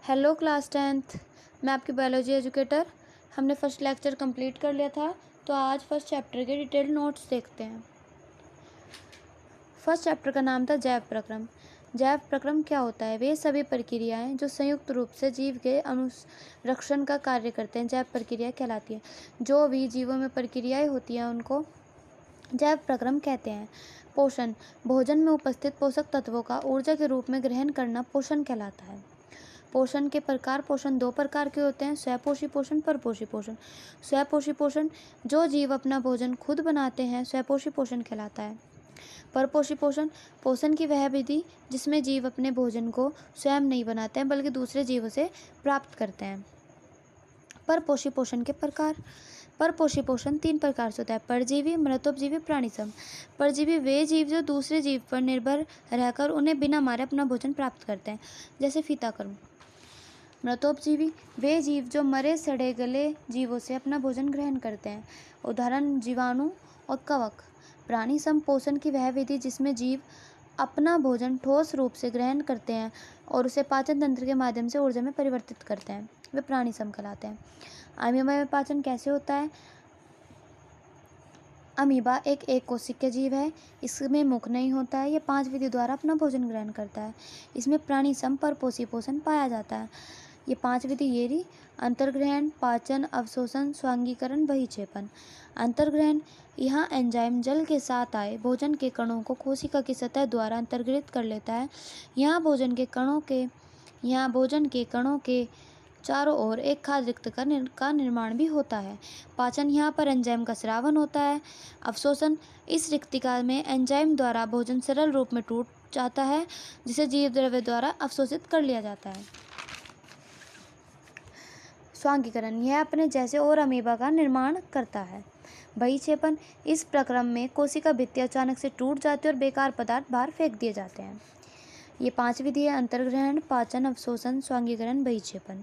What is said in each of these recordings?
Hello class 10th। मैं आपकी biology educator. हमने फर्स्ट लेक्चर कंप्लीट कर लिया था, तो आज फर्स्ट चैप्टर के डिटेल्ड नोट्स देखते हैं। फर्स्ट चैप्टर का नाम था जैव प्रक्रम। जैव प्रक्रम क्या होता है? वे सभी प्रक्रियाएं जो संयुक्त रूप से जीव के अनुरक्षण का कार्य करते हैं, जैव प्रक्रिया कहलाती है। जो भी जीवों में प्रक्रियाएं होती हैं उनको जैव प्रक्रम कहते हैं। पोषण, भोजन में उपस्थित पोषक तत्वों का ऊर्जा के रूप में ग्रहण करना पोषण कहलाता है। पोषण के प्रकार, पोषण दो प्रकार के होते हैं, स्वपोषी पोषण, परपोषी पोषण। स्वपोषी पोषण, जो जीव अपना भोजन खुद बनाते हैं, स्वपोषी पोषण कहलाता है। परपोषी पोषण, पोषण की वह विधि जिसमें जीव अपने भोजन को स्वयं नहीं बनाते हैं बल्कि दूसरे जीवों से प्राप्त करते हैं। परपोषी पोषण के प्रकार। परपोषी पोषण 3 प्रकार से होता है: परजीवी, मृतोपजीवी, प्राणिसम। परजीवी वे जीव जो दूसरे जीव पर निर्भर रहकर उन्हें बिना मारे अपना भोजन प्राप्त करते हैं, जैसे फीताकर्म। मृतोपजीवी वे जीव जो मरे सड़े गले जीवों से अपना भोजन ग्रहण करते हैं, उदाहरण जीवाणु और कवक। प्राणिसम पोषण की वह विधि जिसमें जीव अपना भोजन ठोस रूप से ग्रहण करते हैं और उसे पाचन तंत्र के माध्यम से ऊर्जा में परिवर्तित करते हैं, वे प्राणिसम कहलाते हैं। अमीबा में पाचन कैसे होता है? अमीबा एक कोशिकीय जीव है। इसमें मुख नहीं होता है। यह 5 विधि द्वारा अपना भोजन ग्रहण करता है। इसमें प्राणिसम परपोषी पोषण पाया जाता है। ये 5 विधि ये रही: अंतर्ग्रहण, पाचन, अवशोषण, स्वांगीकरण, बहिक्षेपण। अंतर्ग्रहण, यहाँ एंजाइम जल के साथ आए भोजन के कणों को कोशिका की सतह द्वारा अंतर्ग्रहित कर लेता है। यहाँ भोजन के कणों के चारों ओर एक खाद्य रिक्त का निर्माण भी होता है। पाचन, यहाँ पर एंजाइम का स्रावन होता है। अवशोषण, इस रिक्तिका में एंजाइम द्वारा भोजन सरल रूप में टूट जाता है जिसे जीव द्रव्य द्वारा अवशोषित कर लिया जाता है। स्वांगीकरण, यह अपने जैसे और अमीबा का निर्माण करता है। बहिक्षेपण, इस प्रक्रम में कोशिका भित्ति अचानक से टूट जाती है और बेकार पदार्थ बाहर फेंक दिए जाते हैं। ये 5 विधि है: अंतर्ग्रहण, पाचन, अवशोषण, स्वांगीकरण, बहिक्षेपण।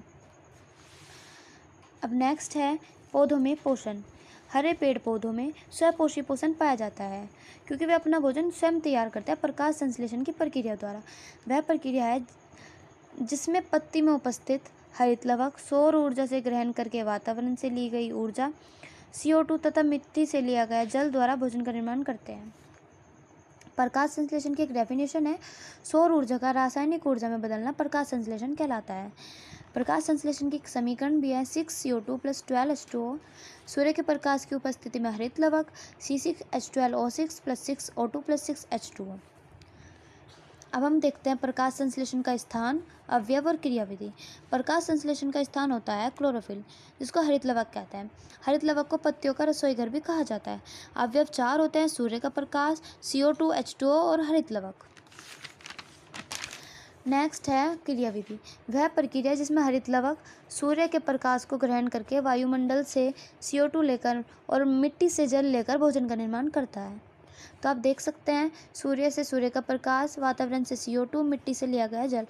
अब नेक्स्ट है पौधों में पोषण। हरे पेड़ पौधों में स्वपोषी पोषण पाया जाता है क्योंकि वे अपना भोजन स्वयं तैयार करते हैं प्रकाश संश्लेषण की प्रक्रिया द्वारा। वह प्रक्रिया है जिसमें पत्ती में उपस्थित हरित लवक सौर ऊर्जा से ग्रहण करके वातावरण से ली गई ऊर्जा, CO2 तथा मिट्टी से लिया गया जल द्वारा भोजन का निर्माण करते हैं। प्रकाश संश्लेषण की एक डेफिनेशन है: सौर ऊर्जा का रासायनिक ऊर्जा में बदलना प्रकाश संश्लेषण कहलाता है। प्रकाश संश्लेषण की समीकरण भी है 6CO2 + 12H2O। सूर्य के प्रकाश की उपस्थिति में हरित लवक C6H12O6 + 6O2 + 6H2O। अब हम देखते हैं प्रकाश संश्लेषण का स्थान, अवयव और क्रियाविधि। प्रकाश संश्लेषण का स्थान होता है क्लोरोफिल, जिसको हरित लवक कहते हैं। हरित लवक को पत्तियों का रसोई घर भी कहा जाता है। अवयव 4 होते हैं: सूर्य का प्रकाश, CO2, H2O और हरित लवक। नेक्स्ट है क्रियाविधि। वह प्रक्रिया जिसमें हरित लवक सूर्य के प्रकाश को ग्रहण करके वायुमंडल से CO2 लेकर और मिट्टी से जल लेकर भोजन का निर्माण करता है। तो आप देख सकते हैं, सूर्य का प्रकाश, वातावरण से CO2, मिट्टी से लिया गया जल,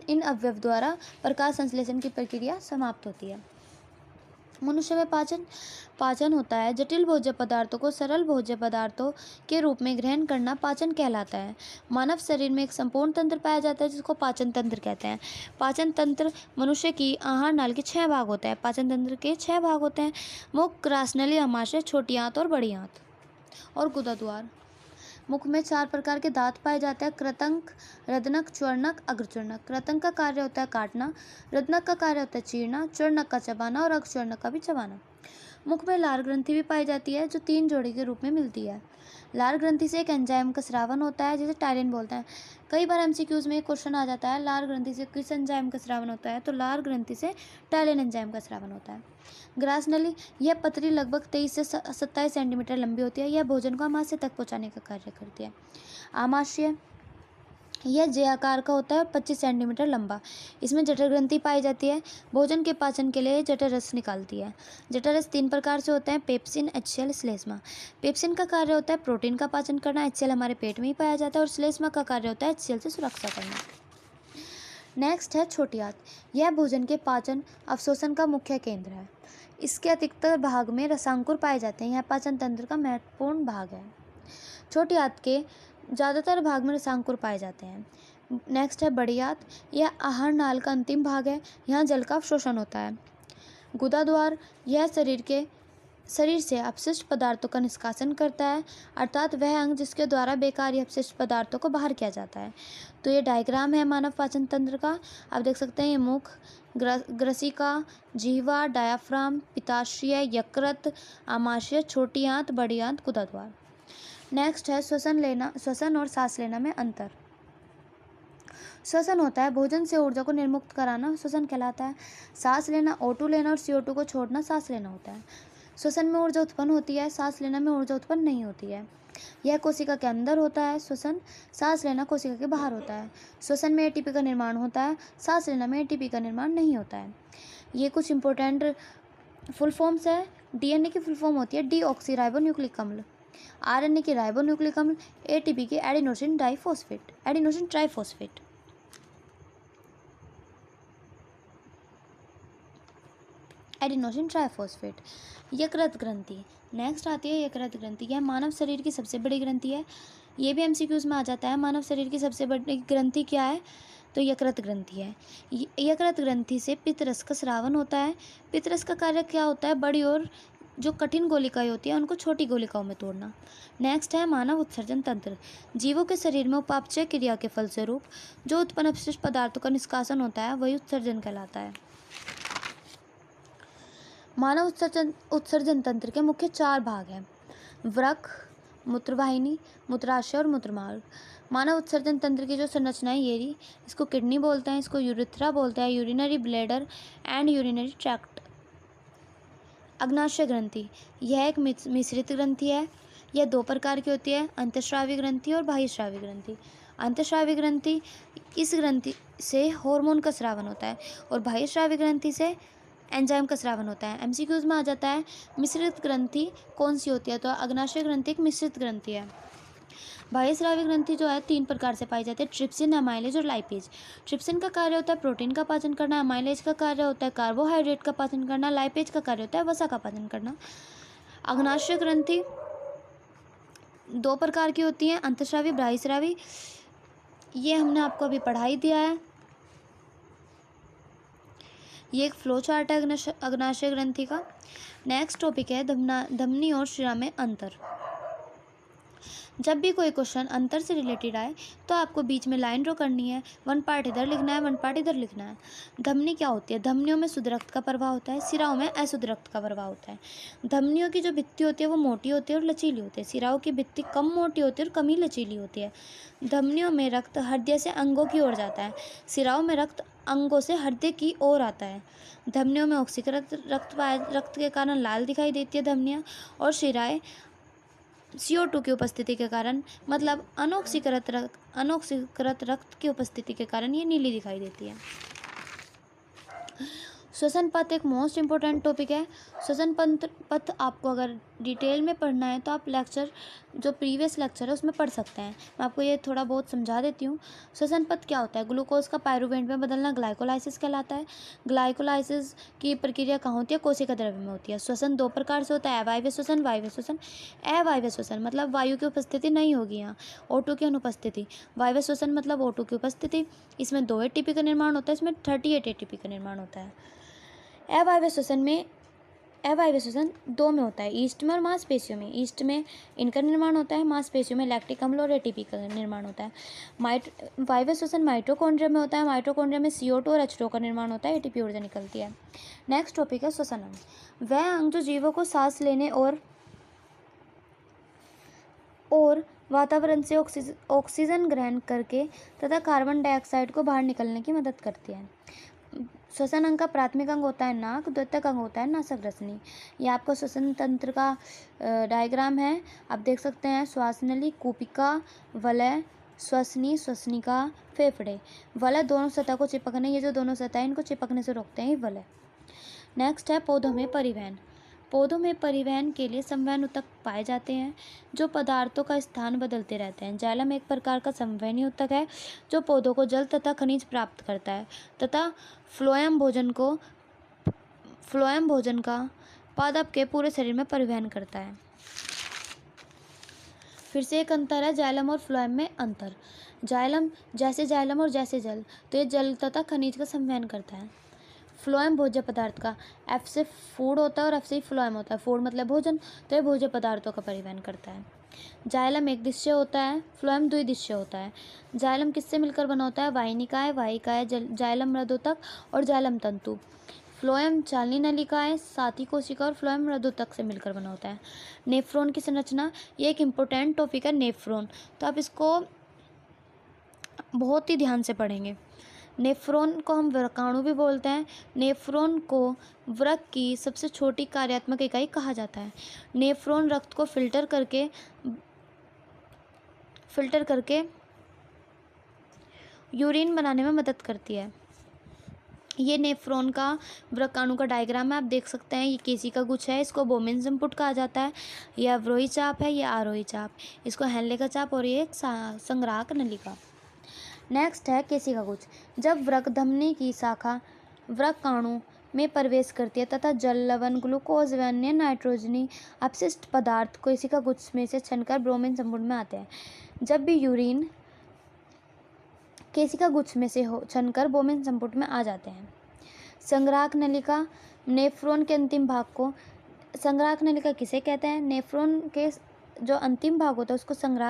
इन अवयव द्वारा प्रकाश संश्लेषण की प्रक्रिया समाप्त होती है। मनुष्य में पाचन होता है। जटिल भोज्य पदार्थों को सरल भोज्य पदार्थों के रूप में ग्रहण करना पाचन कहलाता है। मानव शरीर में एक संपूर्ण तंत्र पाया जाता है जिसको पाचन तंत्र कहते हैं। पाचन तंत्र मनुष्य की आहार नाल के 6 भाग होते हैं। पाचन तंत्र के 6 भाग होते हैं: मुख, ग्रासनली, आमाशय, छोटी आंत और बड़ी आंत और गुदाद्वार। मुख में 4 प्रकार के दांत पाए जाते हैं: कृतंक, रदनक, च्वर्णक, अग्रच्वर्णक। कृतंक का कार्य होता है काटना, रदनक का कार्य होता है चीरना, च्वर्णक का चबाना और अग्रच्वर्णक का भी चबाना। मुख में लार ग्रंथि भी पाई जाती है जो 3 जोड़ी के रूप में मिलती है। लार ग्रंथि से एक एंजाइम का स्रावन होता है जिसे टायलिन बोलते हैं। कई बार MCQs में एक क्वेश्चन आ जाता है, लार ग्रंथि से किस एंजाइम का स्रावन होता है? तो लार ग्रंथि से टायलिन एंजाइम का स्रावन होता है। ग्रास नली, यह पतली लगभग 23 से 27 सेंटीमीटर लंबी होती है। यह भोजन को आमाशय तक पहुंचाने का कार्य करती है। आमाशय, यह जे आकार का होता है, 25 सेंटीमीटर लंबा। इसमें जठर ग्रंथि पाई जाती है। भोजन के पाचन के लिए जठर रस निकालती है। जठर रस 3 प्रकार से होते हैं: पेप्सिन, HCl, श्लेष्मा। पेप्सिन का कार्य होता है प्रोटीन का पाचन करना, HCl हमारे पेट में ही पाया जाता है, और श्लेष्मा का कार्य होता है HCl से सुरक्षा करना। नेक्स्ट है छोटी आंत। यह भोजन के पाचन अवशोषण का मुख्य केंद्र है। इसके अधिकतर भाग में रसांकुर पाए जाते हैं। यह पाचन तंत्र का महत्वपूर्ण भाग है। छोटी आंत के ज़्यादातर भाग में रसांकुर पाए जाते हैं। नेक्स्ट है बड़ियात, यह आहार नाल का अंतिम भाग है, यहाँ जल का अवशोषण होता है। गुदाद्वार, यह शरीर से अपशिष्ट पदार्थों का निष्कासन करता है, अर्थात वह अंग जिसके द्वारा बेकारी अपशिष्ट पदार्थों को बाहर किया जाता है। तो ये डायग्राम है मानव पाचन तंत्र का। आप देख सकते हैं ये मुख, ग्रसिका, जिह्वा, डायाफ्राम, पित्ताशय, यकृत, आमाशय, छोटी आंत, बड़ी आंत, गुदाद्वार। नेक्स्ट है श्वसन और सांस लेना में अंतर। श्वसन होता है भोजन से ऊर्जा को निर्मुक्त कराना, श्वसन कहलाता है। सांस लेना O2 लेना और CO2 को छोड़ना सांस लेना होता है। श्वसन में ऊर्जा उत्पन्न होती है, सांस लेना में ऊर्जा उत्पन्न नहीं होती है। यह कोशिका के अंदर होता है श्वसन, सांस लेना कोशिका के बाहर होता है। श्वसन में ATP का निर्माण होता है, सांस लेना में ATP का निर्माण नहीं होता है। ये कुछ इंपॉर्टेंट फुल फॉर्म्स है। DNA की फुल फॉर्म होती है डीऑक्सीराइबोन्यूक्लिक अम्ल, RNA की राइबोन्यूक्लिक अम्ल, ATP की एडिनोसिन ट्राइफॉस्फेट। यकृत ग्रंथि, नेक्स्ट आती है यकृत ग्रंथि। यह मानव शरीर की सबसे बड़ी ग्रंथि है। ये भी MCQs में आ जाता है। मानव शरीर की सबसे बड़ी ग्रंथि क्या है? तो यकृत ग्रंथि है। यकृत ग्रंथि से पित्तरस का स्रावन होता है। पित्तरस का कार्य क्या होता है? बड़ी और जो कठिन गोलिकाएं होती हैं उनको छोटी गोलिकाओं में तोड़ना। नेक्स्ट है मानव उत्सर्जन तंत्र। जीवों के शरीर में उपापचय क्रिया के फलस्वरूप जो उत्पन्न अपशिष्ट पदार्थों का निष्कासन होता है वही उत्सर्जन कहलाता है। मानव उत्सर्जन तंत्र के मुख्य 4 भाग हैं: वृक्क, मूत्रवाहिनी, मूत्राशय और मूत्रमार्ग। मानव उत्सर्जन तंत्र की जो संरचना है ये रही, इसको किडनी बोलते हैं, इसको यूरिथ्रा बोलते हैं, urinary bladder and urinary tract. अग्नाशय ग्रंथि, यह एक मिश्रित ग्रंथि है। यह 2 प्रकार की होती है, अंतःस्रावी ग्रंथि और बाह्यस्रावी ग्रंथि। अंतःस्रावी ग्रंथि, इस ग्रंथि से हार्मोन का स्रावन होता है और बाह्यस्रावी ग्रंथि से एंजाइम का स्रावन होता है। MCQs में आ जाता है मिश्रित ग्रंथि कौन सी होती है? तो अग्नाशय ग्रंथि एक मिश्रित ग्रंथि है। बाह्यस्रावी ग्रंथि जो है 3 प्रकार से पाई जाती है: ट्रिप्सिन, अमाइलेज और लाइपेज। ट्रिप्सिन का कार्य होता है प्रोटीन का पाचन करना, अमाइलेज का कार्य होता है कार्बोहाइड्रेट का पाचन करना, लाइपेज का कार्य होता है वसा का पाचन करना। अग्नाशय ग्रंथि 2 प्रकार की होती हैं, अंतःस्रावी, बाह्यस्रावी। ये हमने आपको अभी पढ़ा ही दिया है। ये एक फ्लो चार्ट है अग्नाशय ग्रंथि का। नेक्स्ट टॉपिक है धमनी और शिरा में अंतर। जब भी कोई क्वेश्चन अंतर से रिलेटेड आए तो आपको बीच में लाइन ड्रॉ करनी है, 1 पार्ट इधर लिखना है, 1 पार्ट इधर लिखना है। धमनी क्या होती है? धमनियों में शुद्ध रक्त का प्रवाह होता है, सिराओं में अशुद्ध रक्त का प्रवाह होता है। धमनियों की जो भित्ति होती है वो मोटी होती है और लचीली होती है, सिराओं की भित्ति कम मोटी होती है और कम ही लचीली होती है। धमनियों में रक्त हृदय से अंगों की ओर जाता है, सिराओं में रक्त अंगों से हृदय की ओर आता है। धमनियों में ऑक्सीकृत रक्त के कारण लाल दिखाई देती है धमनियाँ, और शिराएं CO2 की उपस्थिति के कारण, मतलब अनऑक्सीकृत रक्त की उपस्थिति के कारण ये नीली दिखाई देती है। श्वसन पथ एक मोस्ट इम्पोर्टेंट टॉपिक है। श्वसन पथ आपको अगर डिटेल में पढ़ना है तो आप लेक्चर जो प्रीवियस लेक्चर है उसमें पढ़ सकते हैं। मैं आपको ये थोड़ा बहुत समझा देती हूँ। श्वसन पथ क्या होता है? ग्लूकोज का पायरुवेट में बदलना ग्लाइकोलाइसिस कहलाता है। ग्लाइकोलाइसिस की प्रक्रिया कहाँ होती है? कोशिका द्रव्य में होती है। श्वसन 2 प्रकार से होता है, अवायवीय श्वसन, वायवीय श्वसन। अवायवीय श्वसन मतलब वायु की उपस्थिति नहीं होगी, यहाँ O2 की अनुपस्थिति। वायवीय श्वसन मतलब O2 की उपस्थिति। इसमें 2 ATP का निर्माण होता है, इसमें 38 ATP का निर्माण होता है। अवायवीय श्वसन 2 में होता है, ईस्ट में और मांसपेशियों में। ईस्ट में इनका निर्माण होता है, मांसपेशियों में लैक्टिक अम्ल और ATP का निर्माण होता है। वायवीय श्वसन माइटोकॉन्ड्रिया में होता है, माइटोकॉन्ड्रिया में CO2 और H2 का निर्माण होता है, ATP ऊर्जा निकलती है। नेक्स्ट टॉपिक है श्वसन अंग। वह अंग जो जीवों को सांस लेने और वातावरण से ऑक्सीजन ग्रहण करके तथा कार्बन डाइऑक्साइड को बाहर निकलने की मदद करती है। श्वसन अंग का प्राथमिक अंग होता है नाक, द्वितीयक अंग होता है नासक रश्मि। ये आपको श्वसन तंत्र का डायग्राम है, आप देख सकते हैं। श्वास नली, कूपिका, वलय, श्वसनी, श्वसनिका, फेफड़े। वलय दोनों सतह को चिपकने, ये जो दोनों सतह इनको चिपकने से रोकते हैं वलय। नेक्स्ट है पौधों में परिवहन। पौधों में परिवहन के लिए संवहन ऊतक पाए जाते हैं जो पदार्थों का स्थान बदलते रहते हैं। जाइलम एक प्रकार का संवहनी ऊतक है जो पौधों को जल तथा खनिज प्राप्त करता है तथा फ्लोएम भोजन का पादप के पूरे शरीर में परिवहन करता है। फिर से एक अंतर है जाइलम और फ्लोएम में अंतर। जाइलम जाइलम और जैसे जल, तो ये जल तथा खनिज का संवहन करता है। फ्लोएम भोज्य पदार्थ का, एफ से फूड होता है और एफ से फ्लोएम होता है। फूड मतलब भोजन, तो ये भोज्य पदार्थों का परिवहन करता है। जाइलम एक दिशीय होता है, फ्लोएम द्विदिशीय होता है। जाइलम किससे मिलकर बना होता है? वाहिकाएं, जाइलम मृदोतक और जाइलम तंतु। फ्लोएम चालनी नलिकाएं, साथी कोशिका और फ्लोएम मृदोतक से मिलकर बना होता है। नेफ्रॉन की संरचना, ये एक इम्पोर्टेंट टॉपिक है नेफ्रॉन, तो आप इसको बहुत ही ध्यान से पढ़ेंगे। नेफ्रॉन को हम व्रकाणु भी बोलते हैं। नेफ्रॉन को वृक्क की सबसे छोटी कार्यात्मक इकाई कहा जाता है। नेफ्रॉन रक्त को फिल्टर करके यूरिन बनाने में मदद करती है। ये नेफ्रॉन का व्रकाणु का डायग्राम है, आप देख सकते हैं। ये केशिका गुच्छ है, इसको बोमेन्स इनपुट कहा जाता है। यह अवरोही चाप है, यह आरोही चाप, इसको हेनले का चाप, और ये संग्राहक नलिका। नेक्स्ट है केशिका गुच्छ। जब वृक्क धमनी की शाखा व्रकाणु में प्रवेश करती है तथा जल, लवण, ग्लूकोज व अन्य नाइट्रोजनी अपशिष्ट पदार्थ केशिका गुच्छ में से छनकर ब्रोमीन संपुट में आते हैं। जब भी यूरिन केशिका गुच्छ में से छनकर ब्रोमीन संपुट में आ जाते हैं। संग्राहक नलिका, नेफ्रॉन के अंतिम भाग को संग्राहक नलिका किसे कहते हैं? नेफ्रॉन के जो अंतिम भाग होता है उसको संग्राहक